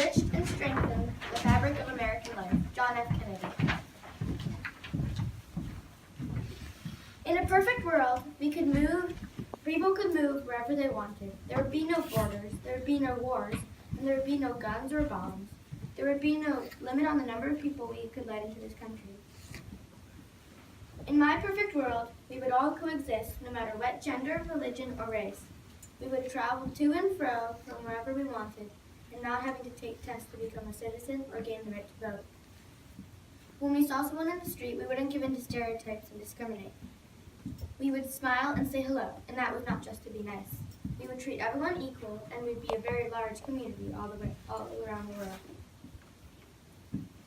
enriched and strengthened the fabric of American life. John F. Kennedy. In a perfect world, people could move wherever they wanted. There would be no borders, there would be no wars, and there would be no guns or bombs. There would be no limit on the number of people we could let into this country. In my perfect world, we would all coexist no matter what gender, religion, or race. We would travel to and fro from wherever we wanted, and not having to take tests to become a citizen or gain the right to vote. When we saw someone in the street, we wouldn't give in to stereotypes and discriminate. We would smile and say hello, and that was not just to be nice. We would treat everyone equal, and we'd be a very large community all around the world.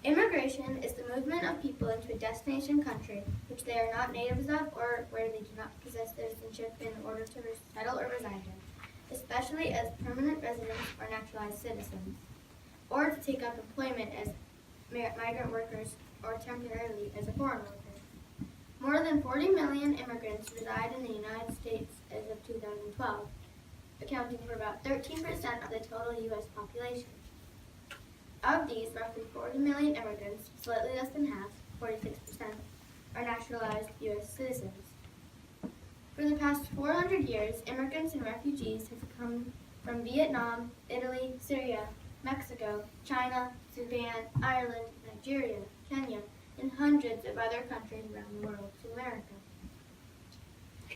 Immigration is the movement of people into a destination country which they are not natives of or where they do not possess citizenship in order to settle or reside in, especially as permanent residents or naturalized citizens, or to take up employment as migrant workers or temporarily as a foreign worker. More than 40 million immigrants reside in the United States as of 2012, accounting for about 13% of the total U.S. population. Of these, roughly 40 million immigrants, slightly less than half, 46%, are naturalized U.S. citizens. For the past 400 years, immigrants and refugees have come from Vietnam, Italy, Syria, Mexico, China, Sudan, Ireland, Nigeria, Kenya, and hundreds of other countries around the world to America.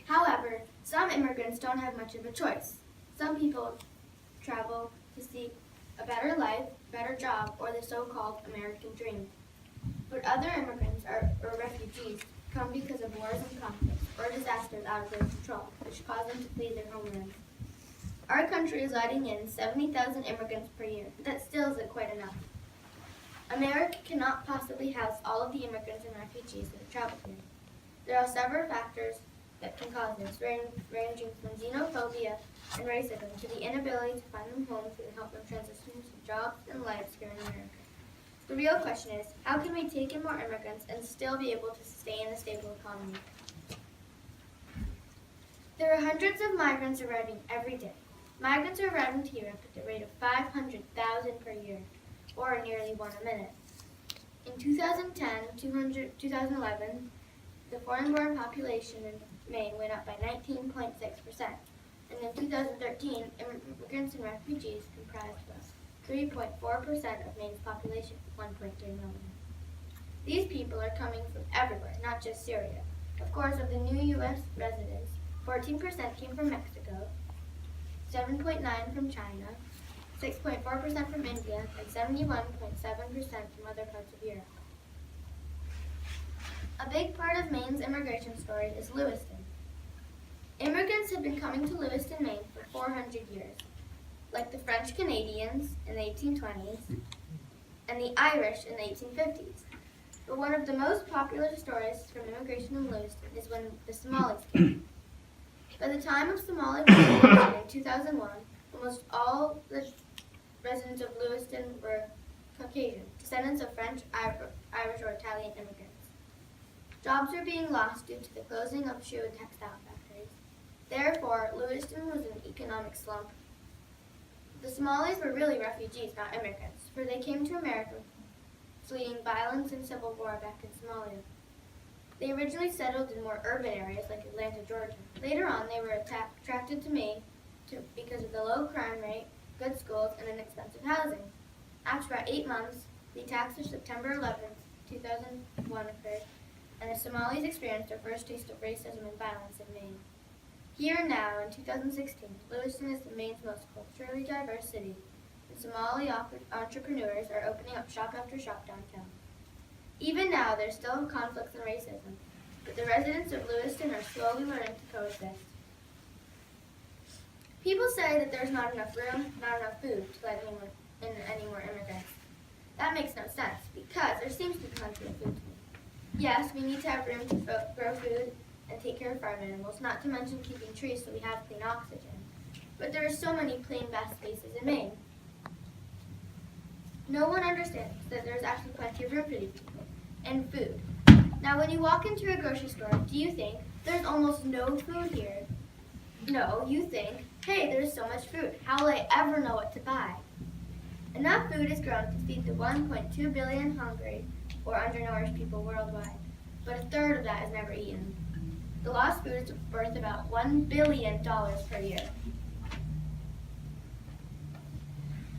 However, some immigrants don't have much of a choice. Some people travel to seek a better life, better job, or the so-called American dream. But other immigrants or refugees come because of wars and conflicts or disasters out of their control, which cause them to flee their homelands. Our country is letting in 70,000 immigrants per year, but that still isn't quite enough. America cannot possibly house all of the immigrants and refugees that have traveled here. There are several factors that can cause this, ranging from xenophobia and racism to the inability to find them homes that help them transition to jobs and lives here in America. The real question is, how can we take in more immigrants and still be able to sustain a stable economy? There are hundreds of migrants arriving every day. Migrants are arriving to Europe at the rate of 500,000 per year, or nearly one a minute. In 2011, the foreign-born population in Maine went up by 19.6%, and in 2013, immigrants and refugees comprised about 3.4% of Maine's population, 1.3 million. These people are coming from everywhere, not just Syria. Of course, of the new U.S. residents, 14% came from Mexico, 7.9% from China, 6.4% from India, and 71.7% from other parts of Europe. A big part of Maine's immigration story is Lewiston. Immigrants have been coming to Lewiston, Maine for 400 years, like the French Canadians in the 1820s and the Irish in the 1850s. But one of the most popular stories from immigration in Lewiston is when the Somalis came. By the time of Somali revolution in 2001, almost all the residents of Lewiston were Caucasian, descendants of French, Irish, or Italian immigrants. Jobs were being lost due to the closing of shoe and textile factories. Therefore, Lewiston was in an economic slump. The Somalis were really refugees, not immigrants, for they came to America fleeing violence and civil war back in Somalia. They originally settled in more urban areas like Atlanta, Georgia. Later on, they were attracted to Maine because of the low crime rate, good schools, and inexpensive housing. After about 8 months, the attacks of September 11th, 2001 occurred, and the Somalis experienced their first taste of racism and violence in Maine. Here and now, in 2016, Lewiston is the Maine's most culturally diverse city, and Somali entrepreneurs are opening up shop after shop downtown. Even now, there's still conflicts and racism, but the residents of Lewiston are slowly learning to coexist. People say that there's not enough room, not enough food to let in any more immigrants. That makes no sense, because there seems to be plenty of food to eat. Yes, we need to have room to grow food and take care of farm animals, not to mention keeping trees so we have clean oxygen. But there are so many plain, vast spaces in Maine. No one understands that there's actually plenty of room for these people, and food. Now, when you walk into a grocery store, do you think, there's almost no food here? No, you think, hey, there's so much food. How will I ever know what to buy? Enough food is grown to feed the 1.2 billion hungry or undernourished people worldwide, but a third of that is never eaten. The lost food is worth about $1 billion per year.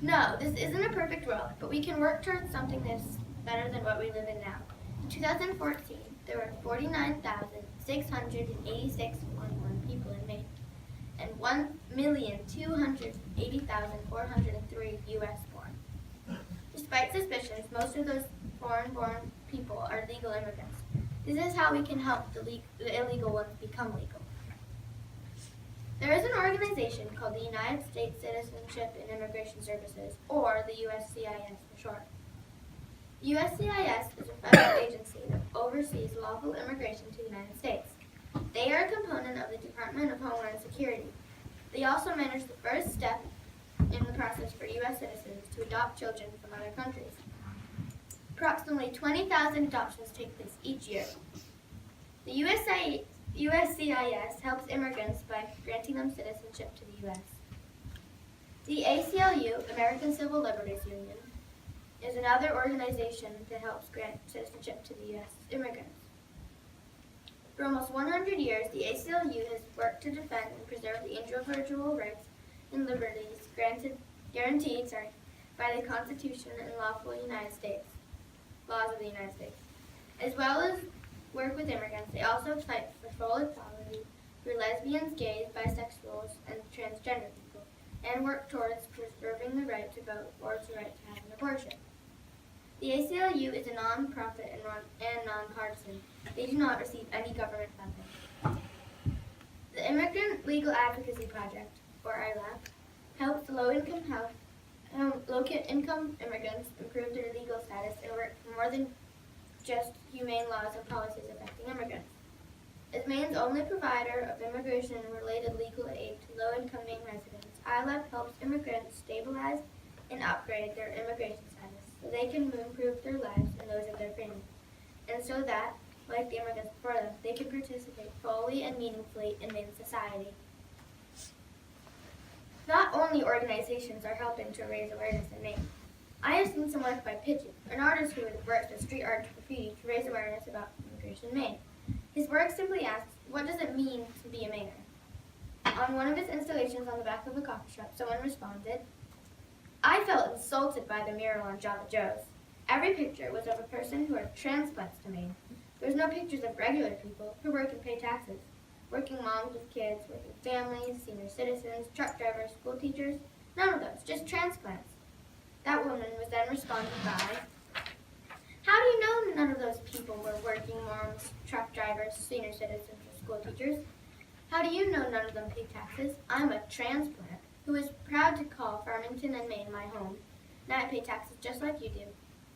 No, this isn't a perfect world, but we can work towards something that's better than what we live in now. In 2014, there were 49,686 people in Maine, and 1,280,403 U.S. born. Despite suspicions, most of those foreign-born people are legal immigrants. This is how we can help the illegal ones become legal. There is an organization called the United States Citizenship and Immigration Services, or the USCIS for short. USCIS is a federal agency that oversees lawful immigration to the United States. They are a component of the Department of Homeland Security. They also manage the first step in the process for U.S. citizens to adopt children from other countries. Approximately 20,000 adoptions take place each year. The USCIS helps immigrants by granting them citizenship to the U.S. The ACLU, American Civil Liberties Union, is another organization that helps grant citizenship to the U.S. immigrants. For almost 100 years, the ACLU has worked to defend and preserve the individual rights and liberties guaranteed by the Constitution and laws of the United States. As well as work with immigrants, they also fight for full equality for lesbians, gays, bisexuals, and transgender people, and work towards preserving the right to vote or the right to have an abortion. The ACLU is a non-profit and non-partisan. They do not receive any government funding. The Immigrant Legal Advocacy Project, or ILAP, helps low-income immigrants improve their legal status and work for more than just humane laws and policies affecting immigrants. As Maine's only provider of immigration and related legal aid to low-income Maine residents, ILAP helps immigrants stabilize and upgrade their immigration status so they can improve their lives and those of their families, and so that, like the immigrants before them, they can participate fully and meaningfully in Maine society. Not only organizations are helping to raise awareness in Maine. I have seen some work by Pigeon, an artist who works with street art graffiti to raise awareness about immigration in Maine. His work simply asks, what does it mean to be a Mainer? On one of his installations on the back of a coffee shop, someone responded, I felt insulted by the mural on Java Joe's. Every picture was of a person who had transplants to Maine. There was no pictures of regular people who work and pay taxes. Working moms with kids, working families, senior citizens, truck drivers, school teachers, none of those, just transplants. That woman was then responded by, how do you know none of those people were working moms, truck drivers, senior citizens, or school teachers? How do you know none of them pay taxes? I'm a transplant who is proud to call Farmington and Maine my home. Now I pay taxes just like you do.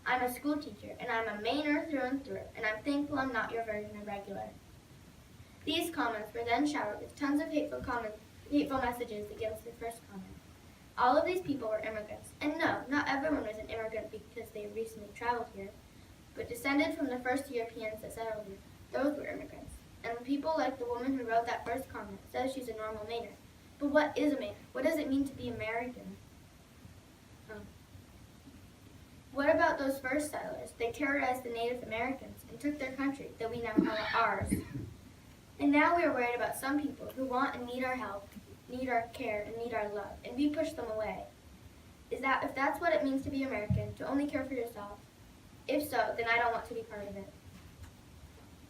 I'm a school teacher, and I'm a Mainer through and through, and I'm thankful I'm not your version of regular. These comments were then showered with tons of hateful messages against the first comment. All of these people were immigrants, and no, not everyone was an immigrant because they recently traveled here, but descended from the first Europeans that settled here. Those were immigrants. And people like the woman who wrote that first comment says she's a normal Mainer. But what is a Mainer? What does it mean to be American? What about those first settlers? They terrorized the Native Americans and took their country that we now call ours. And now we are worried about some people who want and need our help, need our care, and need our love, and we push them away. If that's what it means to be American, to only care for yourself? If so, then I don't want to be part of it.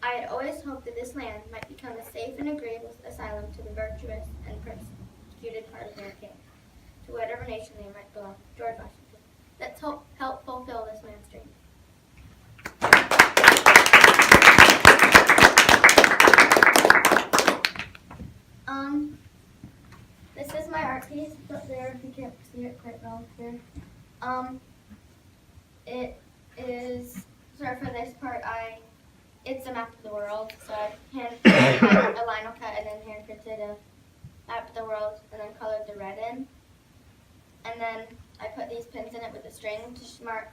I had always hoped that this land might become a safe and agreeable asylum to the virtuous and persecuted part of their king, to whatever nation they might belong. George Washington. Let's help fulfill this man's dream. This is my art piece. It's up there if you can't see it quite well here. It is, sorry for this part, it's a map of the world, so I hand a lino cut and then hand printed a map of the world and then colored the red in. And then I put these pins in it with a string to mark.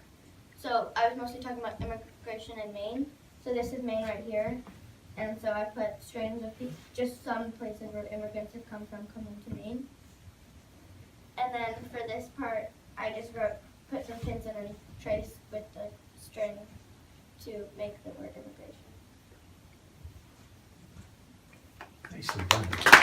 So I was mostly talking about immigration in Maine. So this is Maine right here. And so I put strings of just some places where immigrants have come from coming to Maine. And then for this part, I just wrote put some pins in and trace with the string to make the word immigration. Nicely done.